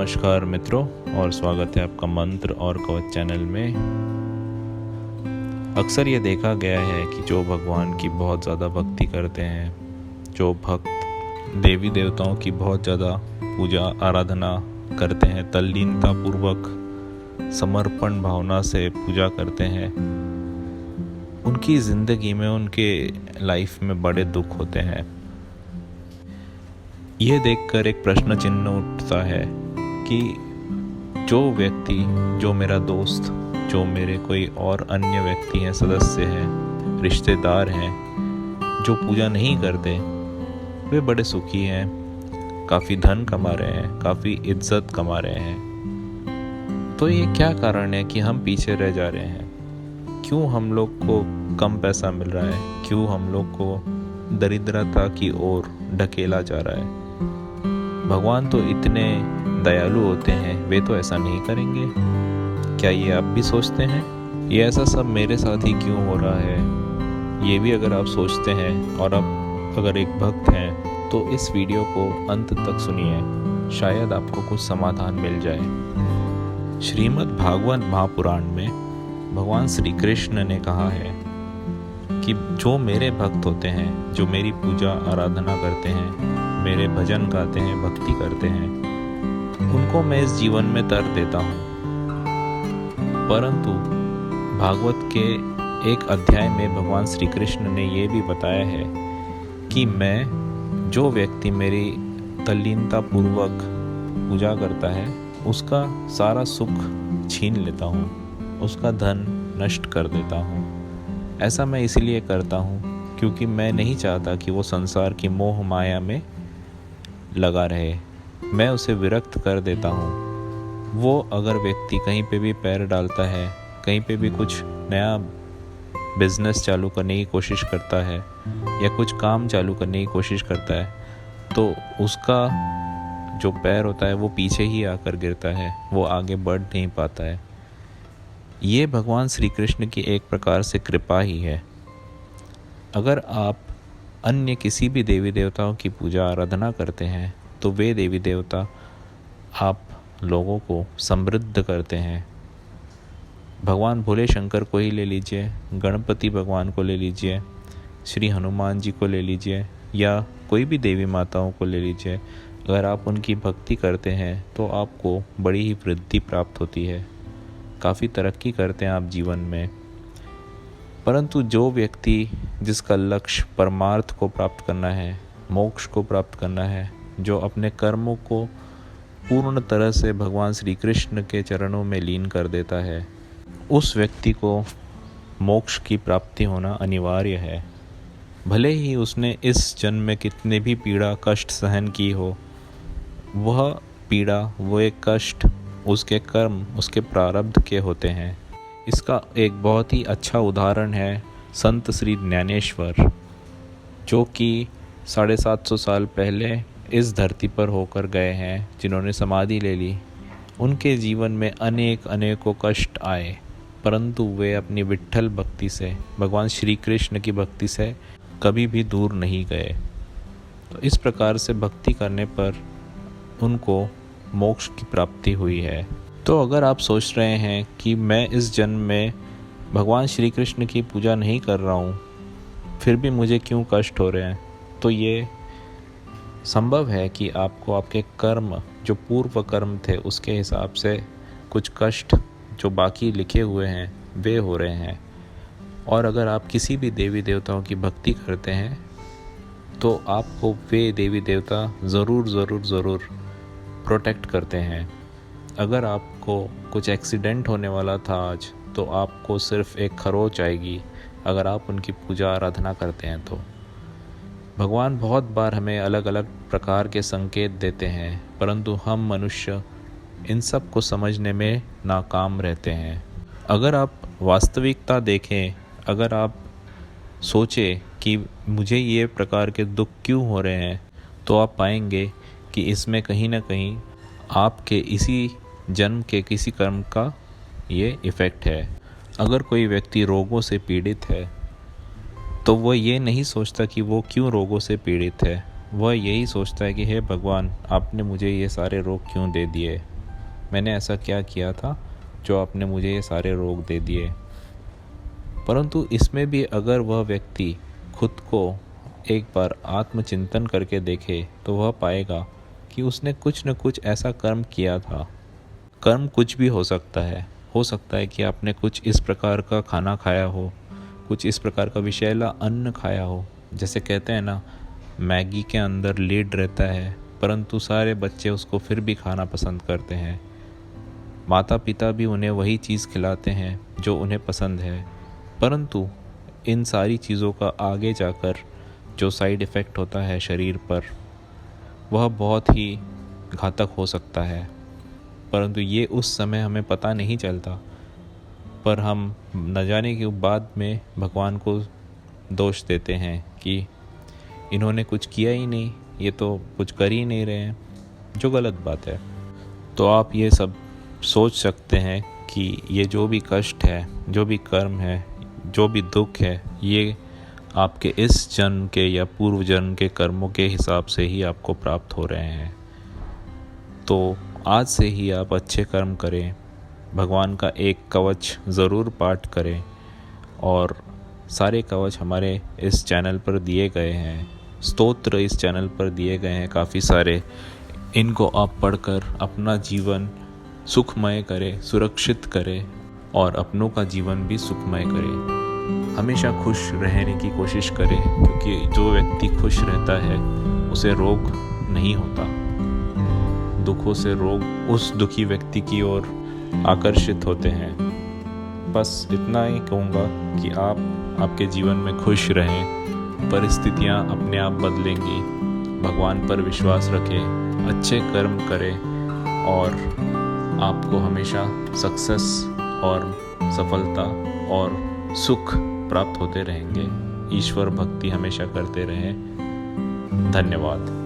नमस्कार मित्रों, और स्वागत है आपका मंत्र और कवच चैनल में। अक्सर ये देखा गया है कि जो भगवान की बहुत ज़्यादा भक्ति करते हैं, जो भक्त देवी देवताओं की बहुत ज़्यादा पूजा आराधना करते हैं, तल्लीनता पूर्वक समर्पण भावना से पूजा करते हैं, उनकी ज़िंदगी में, उनके लाइफ में बड़े दुख होते हैं। ये देखकर एक प्रश्न चिन्ह उठता है कि जो व्यक्ति, जो मेरा दोस्त, जो मेरे कोई और अन्य व्यक्ति हैं, सदस्य हैं, रिश्तेदार हैं, जो पूजा नहीं करते, वे बड़े सुखी हैं, काफ़ी धन कमा रहे हैं, काफ़ी इज्जत कमा रहे हैं। तो ये क्या कारण है कि हम पीछे रह जा रहे हैं? क्यों हम लोग को कम पैसा मिल रहा है? क्यों हम लोग को दरिद्रता की ओर ढकेला जा रहा है? भगवान तो इतने दयालु होते हैं, वे तो ऐसा नहीं करेंगे। क्या ये आप भी सोचते हैं? ये ऐसा सब मेरे साथ ही क्यों हो रहा है? ये भी अगर आप सोचते हैं और आप अगर एक भक्त हैं तो इस वीडियो को अंत तक सुनिए, शायद आपको कुछ समाधान मिल जाए। श्रीमद् भागवत महापुराण में भगवान श्री कृष्ण ने कहा है कि जो मेरे भक्त होते हैं, जो मेरी पूजा आराधना करते हैं, मेरे भजन गाते हैं, भक्ति करते हैं, उनको मैं इस जीवन में तर देता हूँ। परंतु भागवत के एक अध्याय में भगवान श्री कृष्ण ने ये भी बताया है कि मैं, जो व्यक्ति मेरी तल्लीनता पूर्वक पूजा करता है, उसका सारा सुख छीन लेता हूँ, उसका धन नष्ट कर देता हूँ। ऐसा मैं इसलिए करता हूँ क्योंकि मैं नहीं चाहता कि वो संसार की मोह माया में लगा रहे। मैं उसे विरक्त कर देता हूँ। वो अगर व्यक्ति कहीं पे भी पैर डालता है, कहीं पे भी कुछ नया बिजनेस चालू करने की कोशिश करता है या कुछ काम चालू करने की कोशिश करता है, तो उसका जो पैर होता है वो पीछे ही आकर गिरता है, वो आगे बढ़ नहीं पाता है। ये भगवान श्री कृष्ण की एक प्रकार से कृपा ही है। अगर आप अन्य किसी भी देवी देवताओं की पूजा आराधना करते हैं तो वे देवी देवता आप लोगों को समृद्ध करते हैं। भगवान भोले शंकर को ही ले लीजिए, गणपति भगवान को ले लीजिए, श्री हनुमान जी को ले लीजिए, या कोई भी देवी माताओं को ले लीजिए। अगर आप उनकी भक्ति करते हैं तो आपको बड़ी ही वृद्धि प्राप्त होती है, काफ़ी तरक्की करते हैं आप जीवन में। परंतु जो व्यक्ति, जिसका लक्ष्य परमार्थ को प्राप्त करना है, मोक्ष को प्राप्त करना है, जो अपने कर्मों को पूर्ण तरह से भगवान श्री कृष्ण के चरणों में लीन कर देता है, उस व्यक्ति को मोक्ष की प्राप्ति होना अनिवार्य है। भले ही उसने इस जन्म में कितने भी पीड़ा कष्ट सहन की हो, वह पीड़ा, वो एक कष्ट उसके कर्म, उसके प्रारब्ध के होते हैं। इसका एक बहुत ही अच्छा उदाहरण है संत श्री ज्ञानेश्वर, जो कि 750 साल पहले इस धरती पर होकर गए हैं, जिन्होंने समाधि ले ली। उनके जीवन में अनेकों कष्ट आए, परंतु वे अपनी विट्ठल भक्ति से, भगवान श्री कृष्ण की भक्ति से कभी भी दूर नहीं गए। तो इस प्रकार से भक्ति करने पर उनको मोक्ष की प्राप्ति हुई है। तो अगर आप सोच रहे हैं कि मैं इस जन्म में भगवान श्री कृष्ण की पूजा नहीं कर रहा हूँ, फिर भी मुझे क्यों कष्ट हो रहे हैं, तो ये संभव है कि आपको आपके कर्म, जो पूर्व कर्म थे, उसके हिसाब से कुछ कष्ट जो बाकी लिखे हुए हैं वे हो रहे हैं। और अगर आप किसी भी देवी देवताओं की भक्ति करते हैं तो आपको वे देवी देवता ज़रूर प्रोटेक्ट करते हैं। अगर आपको कुछ एक्सीडेंट होने वाला था आज, तो आपको सिर्फ एक खरोच आएगी अगर आप उनकी पूजा आराधना करते हैं तो। भगवान बहुत बार हमें अलग अलग प्रकार के संकेत देते हैं, परंतु हम मनुष्य इन सब को समझने में नाकाम रहते हैं। अगर आप वास्तविकता देखें, अगर आप सोचें कि मुझे ये प्रकार के दुख क्यों हो रहे हैं, तो आप पाएंगे कि इसमें कहीं ना कहीं आपके इसी जन्म के किसी कर्म का ये इफ़ेक्ट है। अगर कोई व्यक्ति रोगों से पीड़ित है तो वह ये नहीं सोचता कि वो क्यों रोगों से पीड़ित है, वह यही सोचता है कि हे भगवान, आपने मुझे ये सारे रोग क्यों दे दिए, मैंने ऐसा क्या किया था जो आपने मुझे ये सारे रोग दे दिए। परंतु इसमें भी अगर वह व्यक्ति खुद को एक बार आत्मचिंतन करके देखे तो वह पाएगा कि उसने कुछ न कुछ ऐसा कर्म किया था। कर्म कुछ भी हो सकता है कि आपने कुछ इस प्रकार का खाना खाया हो, कुछ इस प्रकार का विषैला अन्न खाया हो। जैसे कहते हैं ना, मैगी के अंदर लीड रहता है परंतु सारे बच्चे उसको फिर भी खाना पसंद करते हैं। माता पिता भी उन्हें वही चीज़ खिलाते हैं जो उन्हें पसंद है, परंतु इन सारी चीज़ों का आगे जाकर जो साइड इफ़ेक्ट होता है शरीर पर, वह बहुत ही घातक हो सकता है। परंतु ये उस समय हमें पता नहीं चलता, पर हम न जाने के बाद में भगवान को दोष देते हैं कि इन्होंने कुछ किया ही नहीं, ये तो कुछ कर ही नहीं रहे हैं, जो गलत बात है। तो आप ये सब सोच सकते हैं कि ये जो भी कष्ट है, जो भी कर्म है, जो भी दुख है, ये आपके इस जन्म के या पूर्व जन्म के कर्मों के हिसाब से ही आपको प्राप्त हो रहे हैं। तो आज से ही आप अच्छे कर्म करें, भगवान का एक कवच ज़रूर पाठ करें, और सारे कवच हमारे इस चैनल पर दिए गए हैं, स्तोत्र इस चैनल पर दिए गए हैं काफ़ी सारे। इनको आप पढ़कर अपना जीवन सुखमय करें, सुरक्षित करें और अपनों का जीवन भी सुखमय करें। हमेशा खुश रहने की कोशिश करें, क्योंकि जो व्यक्ति खुश रहता है उसे रोग नहीं होता। दुखों से रोग उस दुखी व्यक्ति की ओर आकर्षित होते हैं। बस इतना ही कहूँगा कि आप आपके जीवन में खुश रहें, परिस्थितियाँ अपने आप बदलेंगी। भगवान पर विश्वास रखें, अच्छे कर्म करें और आपको हमेशा सक्सेस और सफलता और सुख प्राप्त होते रहेंगे। ईश्वर भक्ति हमेशा करते रहें। धन्यवाद।